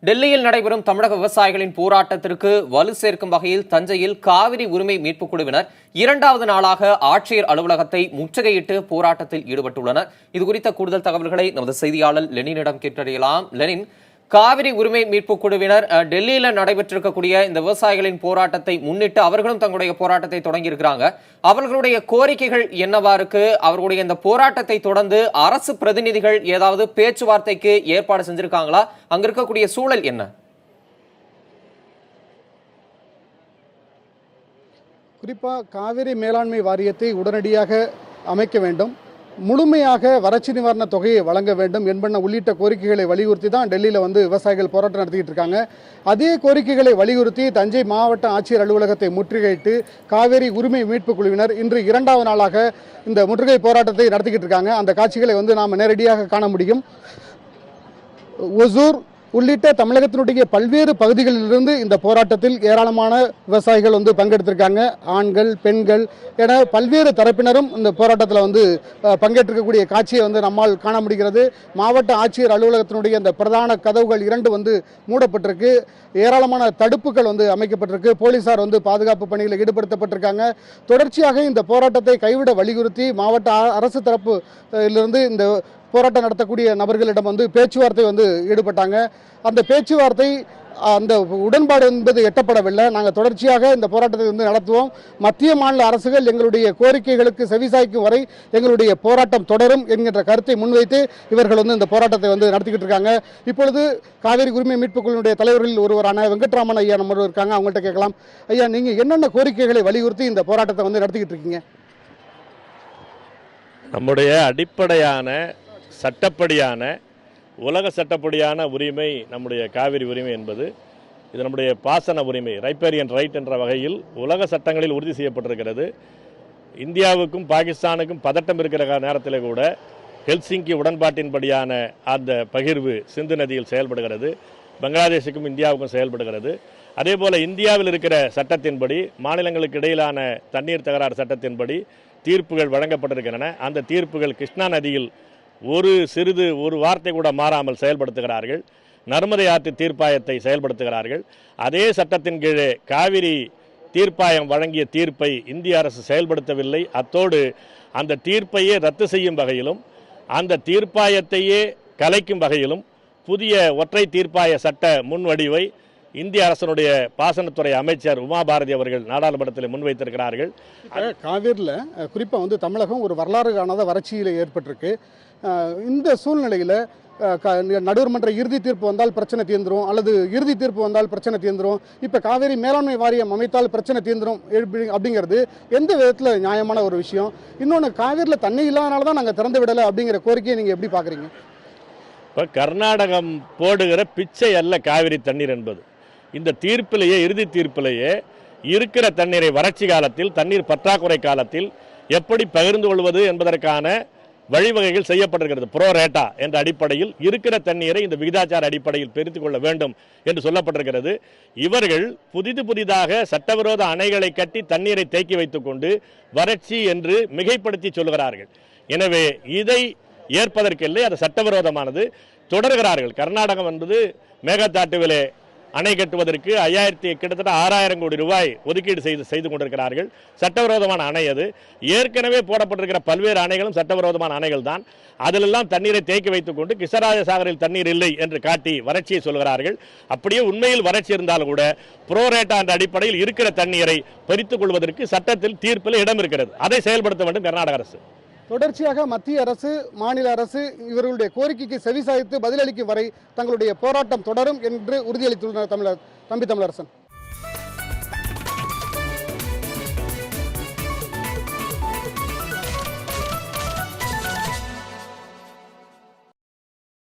டெல்லியில் நடைபெறும் தமிழக விவசாயிகளின் போராட்டத்திற்கு வலு சேர்க்கும் வகையில் தஞ்சையில் காவிரி உரிமை மீட்புக் குழுவினர் இரண்டாவது நாளாக ஆட்சியர் அலுவலகத்தை முற்றுகையிட்டு போராட்டத்தில் ஈடுபட்டுள்ளனர். இதுகுறித்த கூடுதல் தகவல்களை நமது செய்தியாளர் லெனினிடம் கேட்டறியலாம். லெனின், காவிரி உரிமை மீட்புக் குழுவினர் டெல்லியில் நடைபெற்றிருக்கக்கூடிய இந்த விவசாயிகளின் போராட்டத்தை முன்னிட்டு அவர்களும் தங்களுடைய போராட்டத்தை தொடங்கியிருக்கிறாங்க. அவர்களுடைய கோரிக்கைகள் என்னவா இருக்கு? அவர்களுடைய இந்த போராட்டத்தை தொடர்ந்து அரசு பிரதிநிதிகள் ஏதாவது பேச்சுவார்த்தைக்கு ஏற்பாடு செஞ்சிருக்காங்களா? அங்க இருக்கக்கூடிய சூழல் என்ன? குறிப்பா காவிரி மேலாண்மை வாரியத்தை உடனடியாக அமைக்க வேண்டும், முழுமையாக வறட்சி நிவாரண தொகையை வழங்க வேண்டும் என்பன உள்ளிட்ட கோரிக்கைகளை வலியுறுத்தி தான் டெல்லியில் விவசாயிகள் போராட்டம் நடத்திக்கிட்டு இருக்காங்க. அதே கோரிக்கைகளை வலியுறுத்தி தஞ்சை மாவட்ட ஆட்சியர் அலுவலகத்தை முற்றுகையிட்டு காவிரி உரிமை மீட்புக் குழுவினர் இன்று இரண்டாவது நாளாக இந்த முற்றுகை போராட்டத்தை நடத்திக்கிட்டு இருக்காங்க. அந்த காட்சிகளை நாம் நேரடியாக காண முடியும். ஒசூர் உள்ளிட்ட தமிழகத்தினுடைய பல்வேறு பகுதிகளிலிருந்து இந்த போராட்டத்தில் ஏராளமான விவசாயிகள் பங்கெடுத்திருக்காங்க. ஆண்கள், பெண்கள் என பல்வேறு தரப்பினரும் இந்த போராட்டத்தில் பங்கேற்றிருக்கக்கூடிய காட்சியை நம்மால் காண முடிகிறது. மாவட்ட ஆட்சியர் அலுவலகத்தினுடைய இந்த பிரதான கதவுகள் இரண்டு மூடப்பட்டிருக்கு. ஏராளமான தடுப்புகள் அமைக்கப்பட்டிருக்கு. போலீசார் பாதுகாப்பு பணியில் ஈடுபடுத்தப்பட்டிருக்காங்க. தொடர்ச்சியாக இந்த போராட்டத்தை கைவிட வலியுறுத்தி மாவட்ட அரசு தரப்பிலிருந்து இந்த போராட்டம் நடத்தக்கூடிய நபர்களிடம் பேச்சுவார்த்தை ஈடுபட்டாங்க. அந்த பேச்சுவார்த்தை அந்த உடன்பாடு என்பது எட்டப்படவில்லை. நாங்கள் தொடர்ச்சியாக இந்த போராட்டத்தை நடத்துவோம். மத்திய மாநில அரசுகள் எங்களுடைய கோரிக்கைகளுக்கு செவிசாய்க்கும் வரை எங்களுடைய போராட்டம் தொடரும் என்கின்ற கருத்தை முன்வைத்து இவர்கள் இந்த போராட்டத்தை நடத்திக்கிட்டு இருக்காங்க. இப்பொழுது காவிரி உரிமை மீட்புக் குழுவினுடைய தலைவர்களில் ஒருவரான வெங்கட்ராமன் ஐயா நம்ம இருக்காங்க. அவங்கள்ட்ட கேட்கலாம். ஐயா, நீங்கள் என்னென்ன கோரிக்கைகளை வலியுறுத்தி இந்த போராட்டத்தை நடத்திக்கிட்டு இருக்கீங்க? நம்முடைய அடிப்படையான சட்டப்படியான உலக சட்டப்படியான உரிமை நம்முடைய காவிரி உரிமை என்பது இது நம்முடைய பாசன உரிமை, ரைப்பேரியன் ரைட் என்ற வகையில் உலக சட்டங்களில் உறுதி செய்யப்பட்டிருக்கிறது. இந்தியாவுக்கும் பாகிஸ்தானுக்கும் பதட்டம் இருக்கிற நேரத்தில் கூட ஹெல்சிங்கி உடன்பாட்டின்படியான அந்த பகிர்வு சிந்து நதியில் செயல்படுகிறது. பங்களாதேஷுக்கும் இந்தியாவுக்கும் செயல்படுகிறது. அதே போல் இந்தியாவில் இருக்கிற சட்டத்தின்படி மாநிலங்களுக்கு இடையிலான தண்ணீர் தகராறு சட்டத்தின்படி தீர்ப்புகள் வழங்கப்பட்டிருக்கின்றன. அந்த தீர்ப்புகள் கிருஷ்ணா நதியில் ஒரு வார்த்தை கூட மாறாமல் செயல்படுத்துகிறார்கள். நர்மதை ஆற்று தீர்ப்பாயத்தை செயல்படுத்துகிறார்கள். அதே சட்டத்தின் கீழே காவிரி தீர்ப்பாயம் வழங்கிய தீர்ப்பை இந்திய அரசு செயல்படுத்தவில்லை. அத்தோடு அந்த தீர்ப்பையே ரத்து செய்யும் வகையிலும் அந்த தீர்ப்பாயத்தையே கலைக்கும் வகையிலும் புதிய ஒற்றை தீர்ப்பாய சட்ட முன்வடிவை இந்திய அரசனுடைய பாசனத்துறை அமைச்சர் உமா பாரதி அவர்கள் நாடாளுமன்றத்தில் முன்வைத்திருக்கிறார்கள். காவிரியில் குறிப்பாக தமிழகம் ஒரு வரலாறு காணாத வறட்சியில் ஏற்பட்டிருக்கு. இந்த சூழ்நிலையில் நடுவர்மன்ற இறுதி தீர்ப்பு வந்தால் பிரச்சனை தீர்ந்துடும், அல்லது இறுதி தீர்ப்பு வந்தால் பிரச்சனை தீர்ந்துடும். இப்போ காவிரி மேலாண்மை வாரியம் அமைத்தால் பிரச்சனை தீர்ந்துடும் அப்படிங்கிறது எந்த விதத்தில் நியாயமான ஒரு விஷயம்? இன்னொன்று, காவிரியில் தண்ணி இல்லாதனால தான் நாங்கள் திறந்து விடலை அப்படிங்கிற கோரிக்கையை நீங்கள் எப்படி பார்க்குறீங்க? இப்போ கர்நாடகம் போடுகிற பிச்சை அல்ல காவிரி தண்ணீர் என்பது. இந்த தீர்ப்பிலேயே, இறுதி தீர்ப்பிலேயே இருக்கிற தண்ணீரை வறட்சி காலத்தில், தண்ணீர் பற்றாக்குறை காலத்தில் எப்படி பகிர்ந்து கொள்வது என்பதற்கான வழிவகைகள் செய்யப்பட்டிருக்கிறது. ப்ரோ ரேட்டா என்ற அடிப்படையில் இருக்கிற தண்ணீரை இந்த விகிதாச்சார அடிப்படையில் பிரித்துக் கொள்ள வேண்டும் என்று சொல்லப்பட்டிருக்கிறது. இவர்கள் புதிதாக சட்டவிரோத அணைகளை கட்டி தண்ணீரை தேக்கி வைத்துக் கொண்டு வறட்சி என்று மிகைப்படுத்தி சொல்லுகிறார்கள். எனவே இதை ஏற்பதற்கில்லை, அது சட்டவிரோதமானது. தொடர்கிறார்கள். கர்நாடகம் என்பது மேகதாட்டுவிலே அணை கட்டுவதற்கு கிட்டத்தட்ட 6000 கோடி ரூபாய் ஒதுக்கீடு செய்து கொண்டிருக்கிறார்கள். சட்டவிரோதமான அணை அது. ஏற்கனவே போடப்பட்டிருக்கிற பல்வேறு அணைகளும் சட்டவிரோதமான அணைகள் தான். அதிலெல்லாம் தண்ணீரை தேக்கி வைத்துக் கொண்டு கிருஷ்ணராஜசாகரில் தண்ணீர் இல்லை என்று காட்டி வறட்சியை சொல்கிறார்கள். அப்படியே உண்மையில் வறட்சி இருந்தாலும் கூட புரோரேட்டா என்ற அடிப்படையில் இருக்கிற தண்ணீரை பறித்துக் கொள்வதற்கு சட்டத்தில் தீர்ப்பில் இடம் இருக்கிறது. அதை செயல்படுத்த வேண்டும் கர்நாடக அரசு. தொடர்ச்சியாக மத்திய அரசு, மாநில அரசு இவர்களுடைய கோரிக்கைக்கு செவிசாய்த்து பதிலளிக்கும் வரை தங்களுடைய போராட்டம் தொடரும் என்று உறுதியளித்துள்ளனர் தமிழரசன்.